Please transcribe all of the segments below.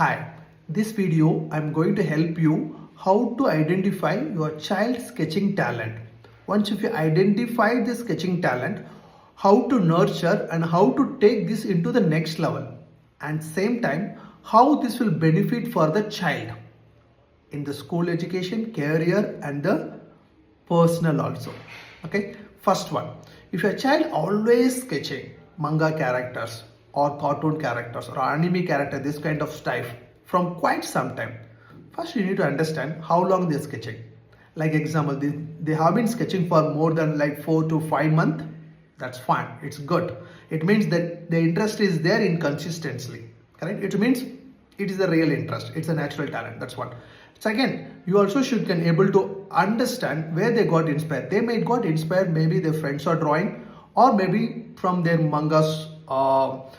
Hi, this video I'm going to help you how to identify your child's sketching talent. Once if you identify the sketching talent, how to nurture and how to take this into the next level, and same time how this will benefit for the child in the school education, career and the personal also. Okay, first one, if your child always sketching manga characters or cartoon characters or anime character, this kind of style from quite some time, first you need to understand how long they're sketching. Like example, they have been sketching for more than like 4 to 5 months. That's fine, it's good. It means that the interest is there in consistently, correct? It means it is a real interest, it's a natural talent. That's one. Second, you also should can able to understand where they got inspired. They may got inspired, maybe their friends are drawing, or maybe from their mangas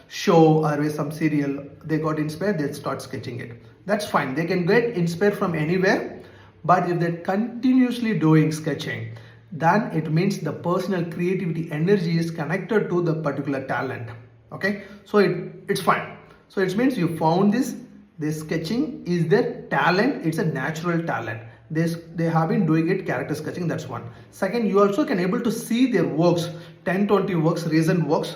show or some serial they got inspired, they'll start sketching it. That's fine, they can get inspired from anywhere. But if they're continuously doing sketching, then it means the personal creativity energy is connected to the particular talent. Okay, so it's fine. So it means you found this sketching is their talent, it's a natural talent. They have been doing it, character sketching. That's one. Second, you also can able to see their works, 10-20 works, recent works.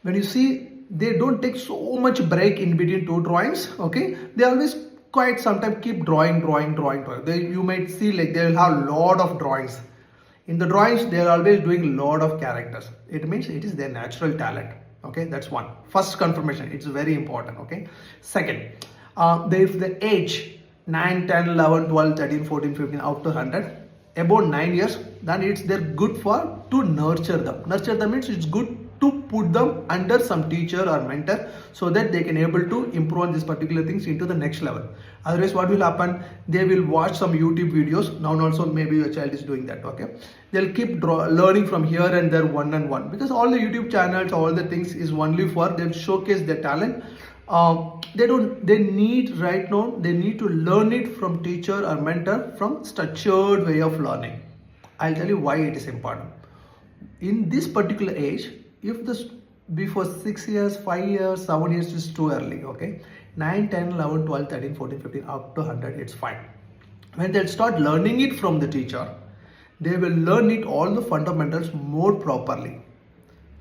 When you see, they don't take so much break in between two drawings. Okay, they always quite sometimes keep drawing. You might see like they will have a lot of drawings. In the drawings, they are always doing a lot of characters. It means it is their natural talent. Okay, that's one. First confirmation, it's very important. Okay, second, if the age 9, 10, 11, 12, 13, 14, 15 up to 100, about 9 years, then it's they're good for to nurture them. Nurture them means it's good to put them under some teacher or mentor so that they can able to improve on these particular things into the next level. Otherwise what will happen, they will watch some YouTube videos. Now also maybe your child is doing that. Okay, they'll keep learning from here and there one and one, because all the YouTube channels, all the things is only for them showcase their talent. They need right now, they need to learn it from teacher or mentor from structured way of learning. I'll tell you why it is important. In this particular age, if this before 6 years, 5 years, 7 years is too early. Okay, 9, 10, 11, 12, 13, 14, 15 up to 100, it's fine. When they'll start learning it from the teacher, they will learn it all the fundamentals more properly.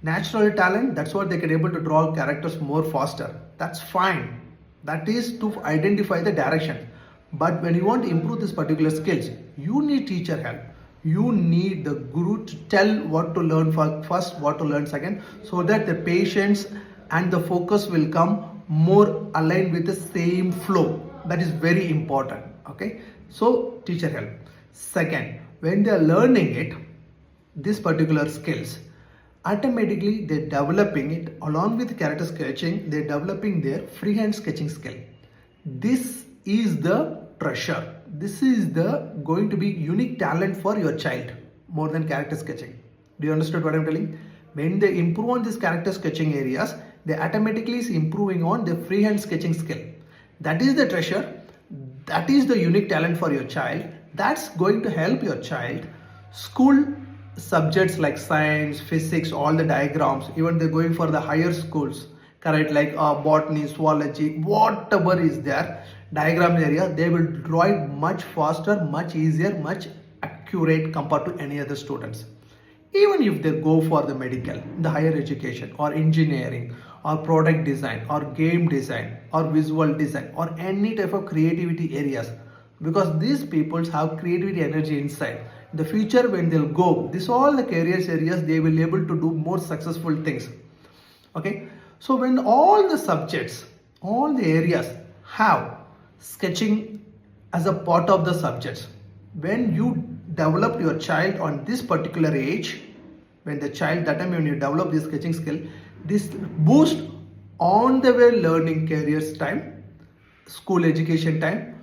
Natural talent, that's what they can able to draw characters more faster. That's fine. That is to identify the direction. But when you want to improve this particular skills, you need teacher help. You need the guru to tell what to learn first, what to learn second, so that the patience and the focus will come more aligned with the same flow. That is very important. Okay, so teacher help. Second, when they are learning it, this particular skills, automatically they're developing it along with character sketching. They're developing their freehand sketching skill. This is the treasure. This is the going to be unique talent for your child more than character sketching. Do you understand what I'm telling? When they improve on these character sketching areas, they automatically is improving on their freehand sketching skill. That is the treasure. That is the unique talent for your child. That's going to help your child. School subjects like science, physics, all the diagrams, even they're going for the higher schools, correct, like botany, zoology, whatever is there, diagram area, they will draw it much faster, much easier, much accurate compared to any other students. Even if they go for the medical, the higher education or engineering or product design or game design or visual design or any type of creativity areas, because these people have creativity energy inside. In the future when they'll go, this all the careers areas, they will able to do more successful things. Okay, so when all the subjects, all the areas have sketching as a part of the subjects, when you develop your child on this particular age, when the child, that time when you develop this sketching skill, this boost on the way learning careers time, school education time.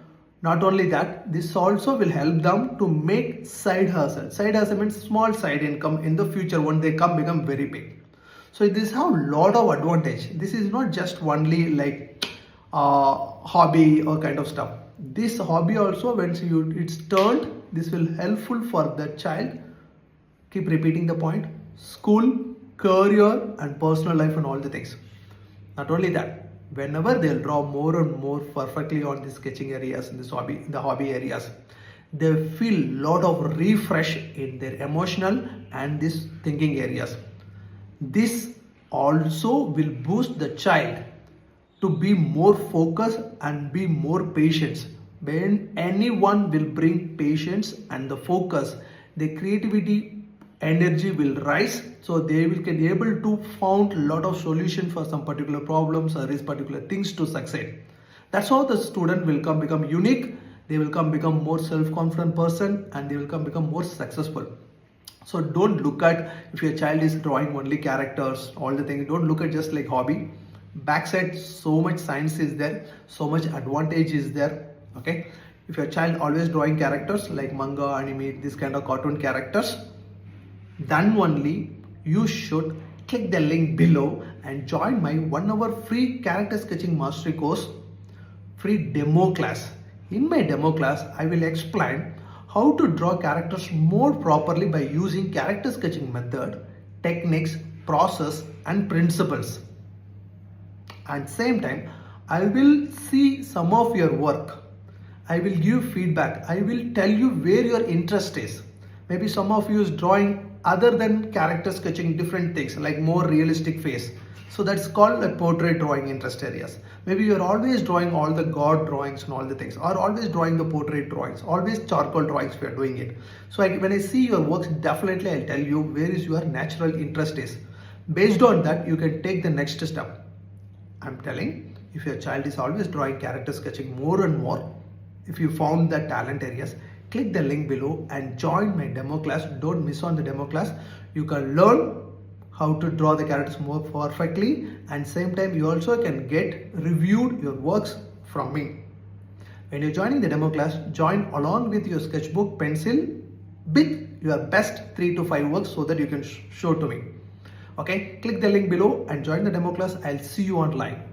Not only that, this also will help them to make side hustle. Side hustle means small side income in the future when they become very big. So this have a lot of advantage. This is not just only like hobby or kind of stuff. This hobby also, when it's turned, this will helpful for the child. Keep repeating the point. School, career and personal life and all the things. Not only that, whenever they'll draw more and more perfectly on the sketching areas, in the hobby areas, they feel lot of refresh in their emotional and this thinking areas. This also will boost the child to be more focused and be more patient. When anyone will bring patience and the focus, the creativity energy will rise, so they will be able to found a lot of solution for some particular problems or these particular things to succeed. That's how the student will become unique. They will become more self-confident person, and they will become more successful. So don't look at, if your child is drawing only characters, all the things, don't look at just like hobby. Backside, so much science is there, so much advantage is there. Okay, if your child always drawing characters like manga, anime, this kind of cartoon characters, then only you should click the link below and join my 1 hour free character sketching mastery course, free demo class. In my demo class, I will explain how to draw characters more properly by using character sketching method, techniques, process and principles. At same time, I will see some of your work. I will give feedback. I will tell you where your interest is. Maybe some of you is drawing other than character sketching different things like more realistic face. So that's called a portrait drawing interest areas. Maybe you're always drawing all the god drawings and all the things, or always drawing the portrait drawings, always charcoal drawings if you're doing it. So when I see your works, definitely I'll tell you where is your natural interest is. Based on that, you can take the next step. I'm telling, if your child is always drawing character sketching more and more, if you found the talent areas, click the link below and join my demo class. Don't miss on the demo class. You can learn how to draw the characters more perfectly, and same time you also can get reviewed your works from me. When you're joining the demo class, join along with your sketchbook, pencil, with your best 3 to 5 works so that you can show to me. Okay, click the link below and join the demo class. I'll see you online.